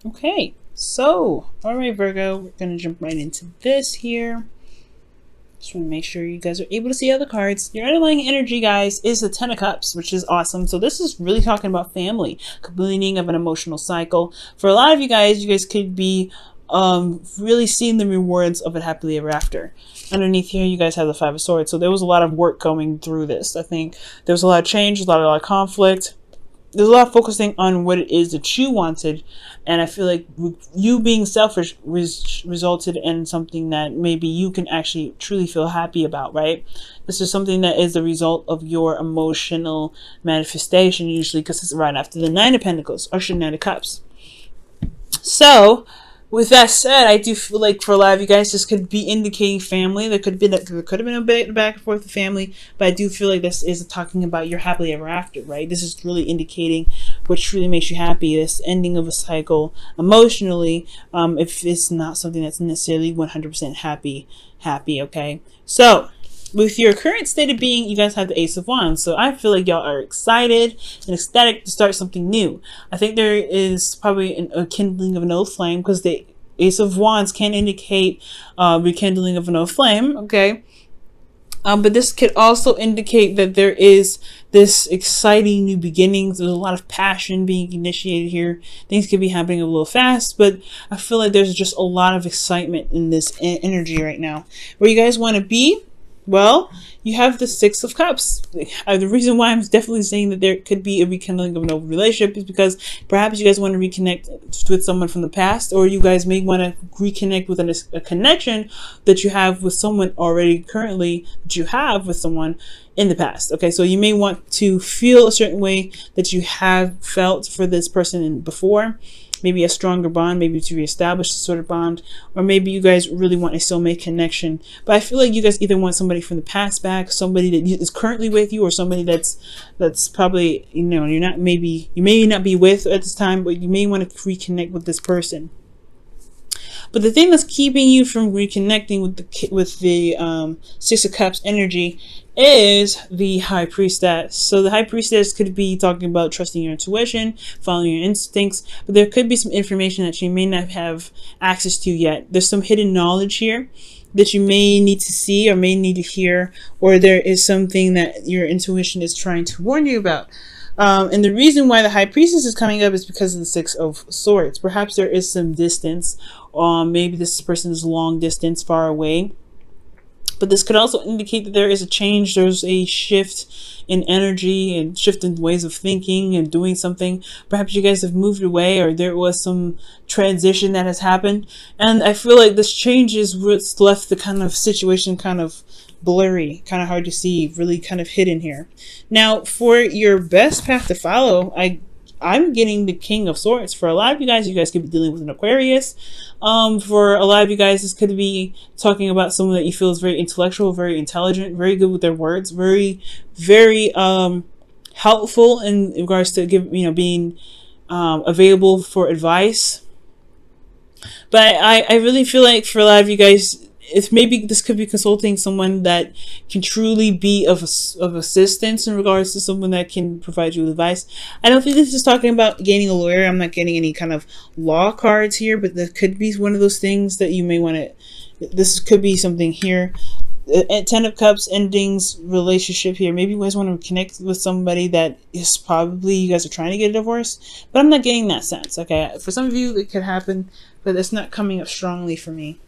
Okay, so, all right, Virgo, we're going to jump right into this here. Just want to make sure you guys are able to see all the cards. Your underlying energy, guys, is the Ten of Cups, which is awesome. So this is really talking about family, completing of an emotional cycle. For a lot of you guys could be really seeing the rewards of it happily ever after. Underneath here, you guys have the Five of Swords. So there was a lot of work going through this. I think there was a lot of change, a lot of conflict. There's a lot of focusing on what it is that you wanted, and I feel like you being selfish resulted in something that maybe you can actually truly feel happy about, right? This is something that is the result of your emotional manifestation, usually because it's right after the Nine of Pentacles or Nine of Cups. So with that said, I do feel like for a lot of you guys, this could be indicating family. There could have been a bit back and forth with family, but I do feel like this is talking about your happily ever after, right? This is really indicating what truly makes you happy. This ending of a cycle emotionally, if it's not something that's necessarily 100% happy. Okay, so with your current state of being, you guys have the Ace of Wands. So I feel like y'all are excited and ecstatic to start something new. I think there is probably a kindling of an old flame, because the Ace of Wands can indicate rekindling of an old flame, okay? But this could also indicate that there is this exciting new beginnings. There's a lot of passion being initiated here. Things could be happening a little fast, but I feel like there's just a lot of excitement in this energy right now. Where you guys want to be? Well, you have the Six of Cups. The reason why I'm definitely saying that there could be a rekindling of an old relationship is because perhaps you guys want to reconnect with someone from the past, or you guys may want to reconnect with a connection that you have with someone already currently that you have with someone in the past. Okay, so you may want to feel a certain way that you have felt for this person before. Maybe a stronger bond, maybe to reestablish a sort of bond, or maybe you guys really want a soulmate connection. But I feel like you guys either want somebody from the past back, somebody that is currently with you, or somebody that's probably, you know, you may not be with at this time, but you may want to reconnect with this person. But the thing that's keeping you from reconnecting with the Six of Cups energy is the High Priestess. So the High Priestess could be talking about trusting your intuition, following your instincts, but there could be some information that you may not have access to yet. There's some hidden knowledge here that you may need to see or may need to hear, or there is something that your intuition is trying to warn you about. And the reason why the High Priestess is coming up is because of the Six of Swords. Perhaps there is some distance. Maybe this person is long distance, far away. But this could also indicate that there is a change. There's a shift in energy and shift in ways of thinking and doing something. Perhaps you guys have moved away, or there was some transition that has happened. And I feel like this change is what's left the kind of situation kind of blurry, kind of hard to see, really kind of hidden here. Now, for your best path to follow, I'm getting the King of Swords. For a lot of you guys could be dealing with an Aquarius. For a lot of you guys, this could be talking about someone that you feel is very intellectual, very intelligent, very good with their words, very, very helpful in regards to being available for advice. But I really feel like for a lot of you guys, if maybe this could be consulting someone that can truly be of assistance in regards to someone that can provide you with advice. I don't think this is talking about gaining a lawyer. I'm not getting any kind of law cards here, but that could be one of those things that you may want to, this could be something here. Ten of Cups endings relationship here. Maybe you guys want to connect with somebody that is probably, you guys are trying to get a divorce, but I'm not getting that sense. Okay, for some of you it could happen, but it's not coming up strongly for me.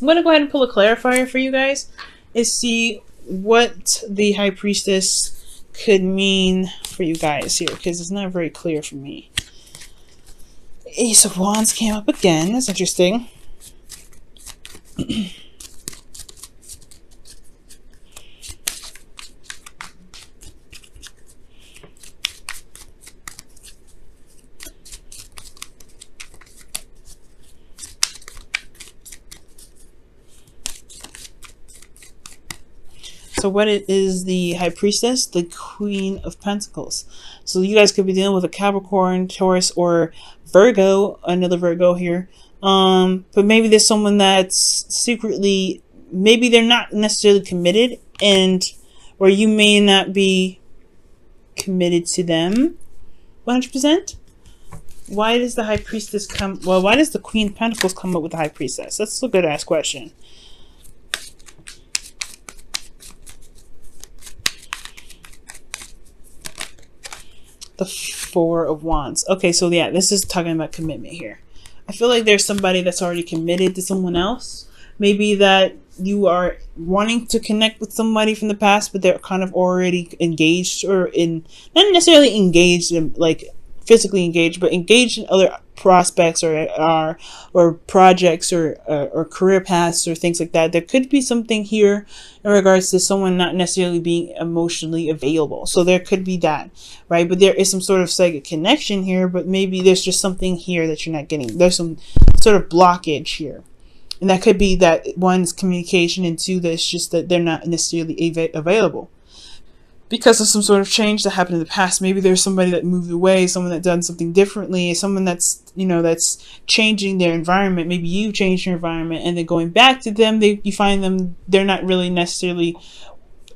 I'm going to go ahead and pull a clarifier for you guys and see what the High Priestess could mean for you guys here, because it's not very clear for me. Ace of Wands came up again. That's interesting. So what it is, the High Priestess, the Queen of Pentacles. So you guys could be dealing with a Capricorn, Taurus, or Virgo, another Virgo here. But maybe there's someone that's secretly, maybe they're not necessarily committed, or you may not be committed to them 100%. Why does the High Priestess come? Well, why does the Queen of Pentacles come up with the High Priestess? That's a good ass question. The Four of Wands. Okay, so yeah, this is talking about commitment here. I feel like there's somebody that's already committed to someone else. Maybe that you are wanting to connect with somebody from the past, but they're kind of already engaged, or in, not necessarily engaged in like physically engaged, but engaged in other prospects or projects or career paths or things like that. There could be something here in regards to someone not necessarily being emotionally available. So there could be that, right? But there is some sort of psychic connection here, but maybe there's just something here that you're not getting. There's some sort of blockage here. And that could be that one's communication, and two, that it's just that they're not necessarily available because of some sort of change that happened in the past. Maybe there's somebody that moved away, someone that done something differently, someone that's, you know, that's changing their environment. Maybe you changed your environment, and then going back to them, you find them, they're not really necessarily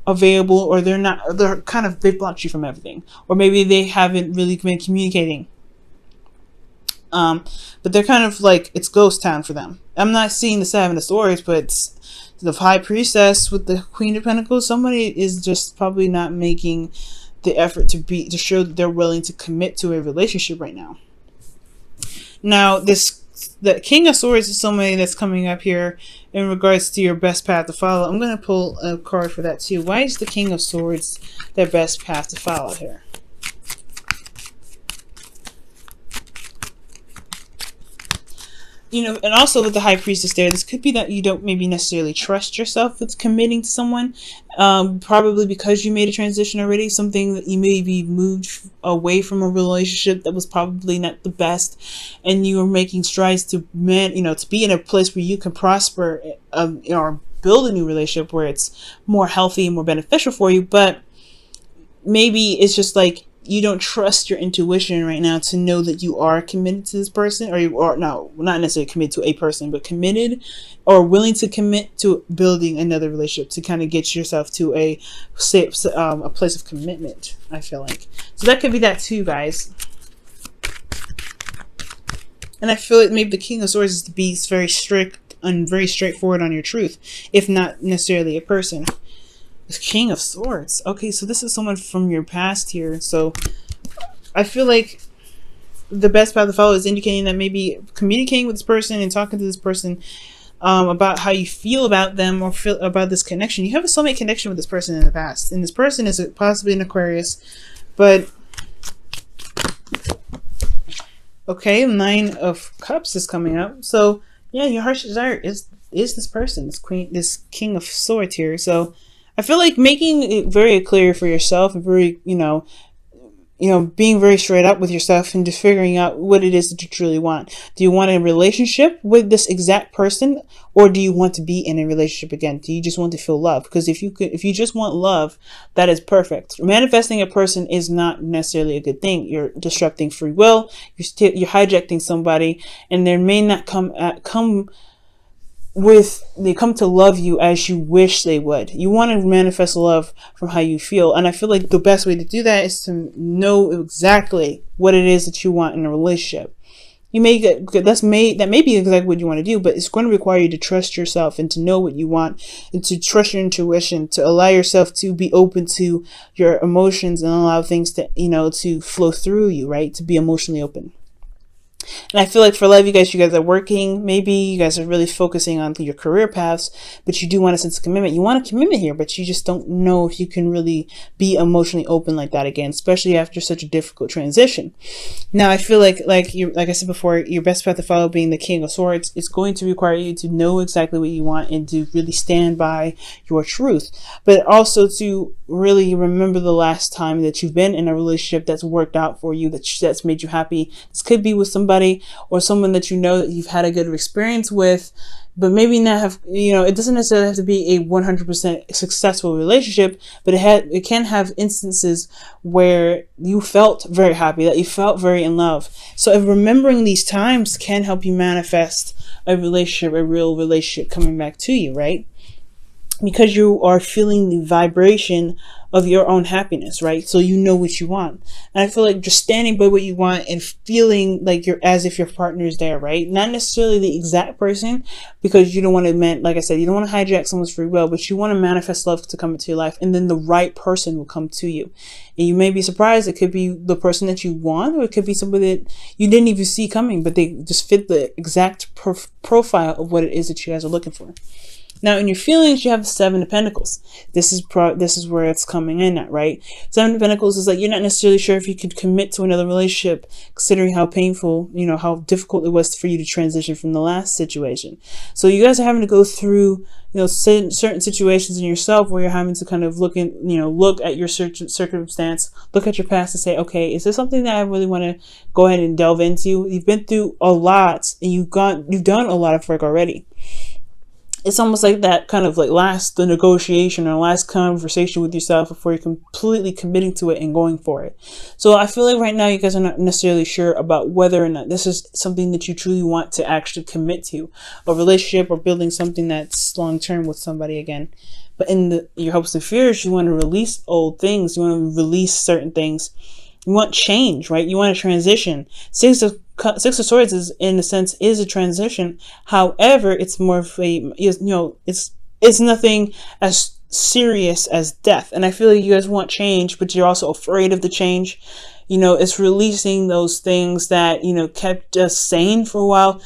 available, or they're kind of, they blocked you from everything, or maybe they haven't really been communicating. But they're kind of like, it's ghost town for them. I'm not seeing the Seven of Swords, but it's the High Priestess with the Queen of Pentacles. Somebody is just probably not making the effort to show that they're willing to commit to a relationship right now. Now, the King of Swords is somebody that's coming up here in regards to your best path to follow. I'm going to pull a card for that too. Why is the King of Swords their best path to follow here? You know, and also with the High Priestess there, this could be that you don't maybe necessarily trust yourself with committing to someone, probably because you made a transition already, something that you maybe moved away from a relationship that was probably not the best, and you are making strides to to be in a place where you can prosper, or build a new relationship where it's more healthy and more beneficial for you. But maybe it's just like, you don't trust your intuition right now to know that you are committed to this person, or you are not necessarily committed to a person, but committed or willing to commit to building another relationship to kind of get yourself to a place of commitment, I feel like. So that could be that too, guys. And I feel like maybe the King of Swords is to be very strict and very straightforward on your truth, if not necessarily a person. The King of Swords. Okay, so this is someone from your past here. So I feel like the best path to follow is indicating that maybe communicating with this person and talking to this person about how you feel about them, or feel about this connection. You have a soulmate connection with this person in the past, and this person is possibly an Aquarius, but okay, Nine of Cups is coming up. So yeah, your heart's desire is this person, this King of Swords here. So I feel like making it very clear for yourself, and very, being very straight up with yourself, and just figuring out what it is that you truly want. Do you want a relationship with this exact person, or do you want to be in a relationship again? Do you just want to feel love? Because if you just want love, that is perfect. Manifesting a person is not necessarily a good thing. You're disrupting free will. You're hijacking somebody, and there may not they come to love you as you wish they would. You want to manifest love from how you feel. And I feel like the best way to do that is to know exactly what it is that you want in a relationship. You may get, that may be exactly what you want to do, but it's going to require you to trust yourself and to know what you want, and to trust your intuition, to allow yourself to be open to your emotions and allow things to, to flow through you, right? To be emotionally open. And I feel like for a lot of you guys are working. Maybe you guys are really focusing on your career paths, but you do want a sense of commitment. You want a commitment here, but you just don't know if you can really be emotionally open like that again, especially after such a difficult transition. Now, I feel like I said before, your best path to follow being the King of Swords is going to require you to know exactly what you want and to really stand by your truth, but also to really remember the last time that you've been in a relationship that's worked out for you, that's made you happy. This could be with somebody or someone that that you've had a good experience with, but maybe not have, it doesn't necessarily have to be a 100% successful relationship, but it can have instances where you felt very happy, that you felt very in love. So if remembering these times can help you manifest a real relationship coming back to you, right? Because you are feeling the vibration of your own happiness, right? So you know what you want. And I feel like just standing by what you want and feeling like you're as if your partner is there, right? Not necessarily the exact person, because you don't want to, like I said, you don't want to hijack someone's free will, but you want to manifest love to come into your life, and then the right person will come to you. And you may be surprised. It could be the person that you want, or it could be somebody that you didn't even see coming, but they just fit the exact profile of what it is that you guys are looking for. Now, in your feelings, you have the Seven of Pentacles. This is where it's coming in at, right? Seven of Pentacles is like you're not necessarily sure if you could commit to another relationship, considering how painful, how difficult it was for you to transition from the last situation. So you guys are having to go through, certain situations in yourself where you're having to kind of look at your circumstance, look at your past and say, okay, is this something that I really want to go ahead and delve into? You've been through a lot, and you've done a lot of work already. It's almost like that kind of like the negotiation or last conversation with yourself before you're completely committing to it and going for it. So I feel like right now you guys are not necessarily sure about whether or not this is something that you truly want to actually commit to, a relationship or building something that's long-term with somebody again. But in your hopes and fears, you want to release old things. You want to release certain things. You want change, right? You want to transition. Six of Swords is, in a sense, is a transition. However, it's more of a, it's nothing as serious as death. And I feel like you guys want change, but you're also afraid of the change. It's releasing those things that, kept us sane for a while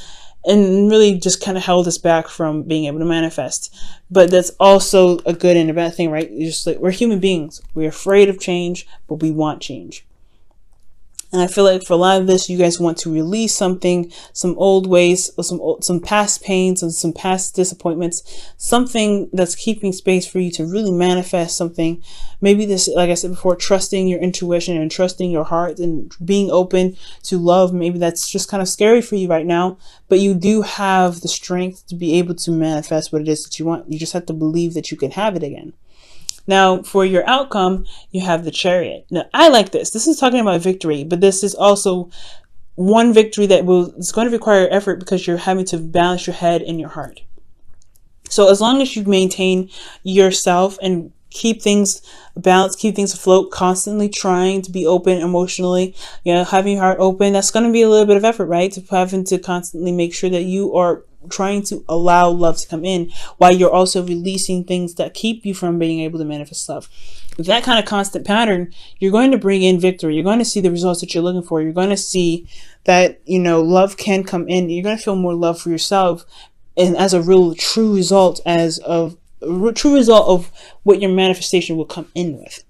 and really just kind of held us back from being able to manifest. But that's also a good and a bad thing, right? Just like, we're human beings. We're afraid of change, but we want change. And I feel like for a lot of this, you guys want to release something, some old ways, some past pains and some past disappointments, something that's keeping space for you to really manifest something. Maybe this, like I said before, trusting your intuition and trusting your heart and being open to love. Maybe that's just kind of scary for you right now, but you do have the strength to be able to manifest what it is that you want. You just have to believe that you can have it again. Now, for your outcome, you have the Chariot. Now, I like this. This is talking about victory, but this is also one victory that it's going to require effort because you're having to balance your head and your heart. So as long as you maintain yourself and keep things balanced, keep things afloat, constantly trying to be open emotionally, having your heart open, that's going to be a little bit of effort, right? To having to constantly make sure that you are trying to allow love to come in while you're also releasing things that keep you from being able to manifest love. With that kind of constant pattern, you're going to bring in victory. You're going to see the results that you're looking for. You're going to see that, love can come in. You're going to feel more love for yourself, and as a real true result of what your manifestation will come in with.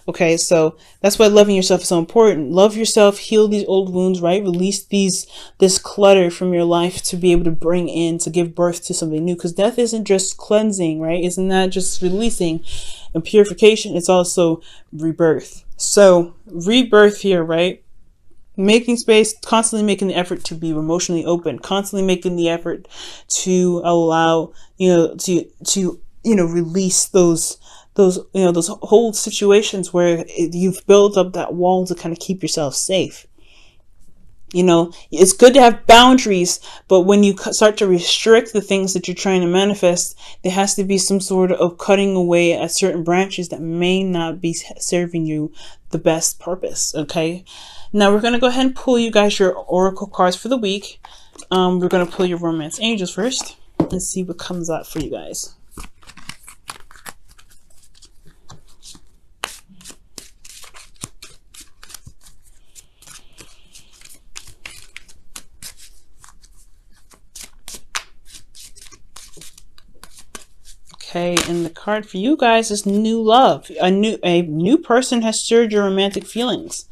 Okay, so that's why loving yourself is so important. Love yourself, heal these old wounds, right? Release this clutter from your life to be able to give birth to something new. Because death isn't just cleansing, right? It's not just releasing and purification. It's also rebirth. So rebirth here, right? Making space, constantly making the effort to be emotionally open, constantly making the effort to allow, to release those whole situations where you've built up that wall to kind of keep yourself safe. It's good to have boundaries, but when you start to restrict the things that you're trying to manifest, there has to be some sort of cutting away at certain branches that may not be serving you the best purpose. Okay. Now we're going to go ahead and pull you guys your oracle cards for the week. We're going to pull your romance angels first and see what comes out for you guys. Okay, and the card for you guys is new love. A new person has stirred your romantic feelings.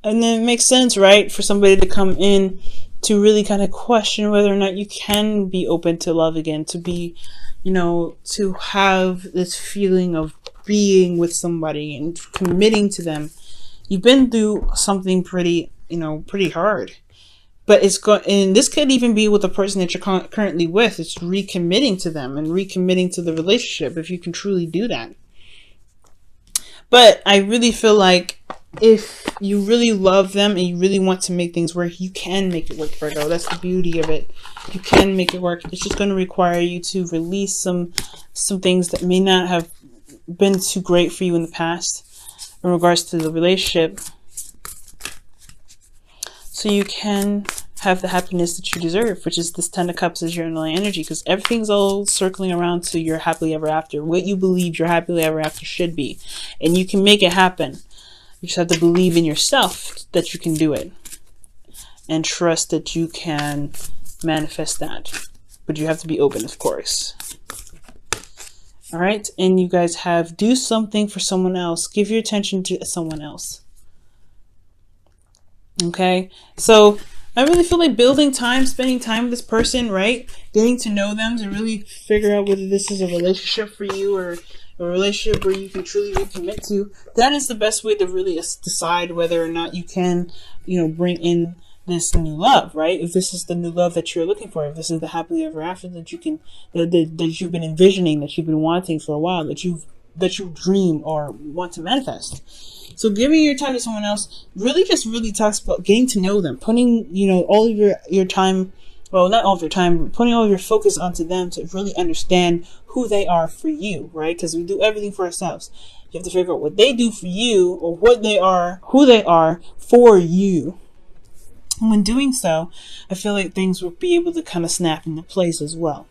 And then it makes sense, right, for somebody to come in to really kind of question whether or not you can be open to love again, to be, to have this feeling of being with somebody and committing to them. You've been through something pretty hard. But and this could even be with the person that you're currently with. It's recommitting to them and recommitting to the relationship, if you can truly do that. But I really feel like if you really love them and you really want to make things work, you can make it work, Virgo. That's the beauty of it. You can make it work. It's just going to require you to release some things that may not have been too great for you in the past in regards to the relationship, so you can have the happiness that you deserve, which is this 10 of Cups is your underlying energy, because everything's all circling around to your happily ever after, what you believe your happily ever after should be. And you can make it happen. You just have to believe in yourself that you can do it, and trust that you can manifest that. But you have to be open, of course. All right, and you guys have do something for someone else. Give your attention to someone else. Okay, so I really feel like building time, spending time with this person, right? Getting to know them to really figure out whether this is a relationship for you or a relationship where you can truly recommit to. That is the best way to really decide whether or not you can, bring in this new love, right? If this is the new love that you're looking for, if this is the happily ever after that you can, that you've been envisioning, that you've been wanting for a while, that you dream or want to manifest. So giving your time to someone else really talks about getting to know them, putting, all of your time, well, not all of your time, but putting all of your focus onto them to really understand who they are for you, right? Because we do everything for ourselves. You have to figure out what they do for you, or what they are, who they are for you. And when doing so, I feel like things will be able to kind of snap into place as well.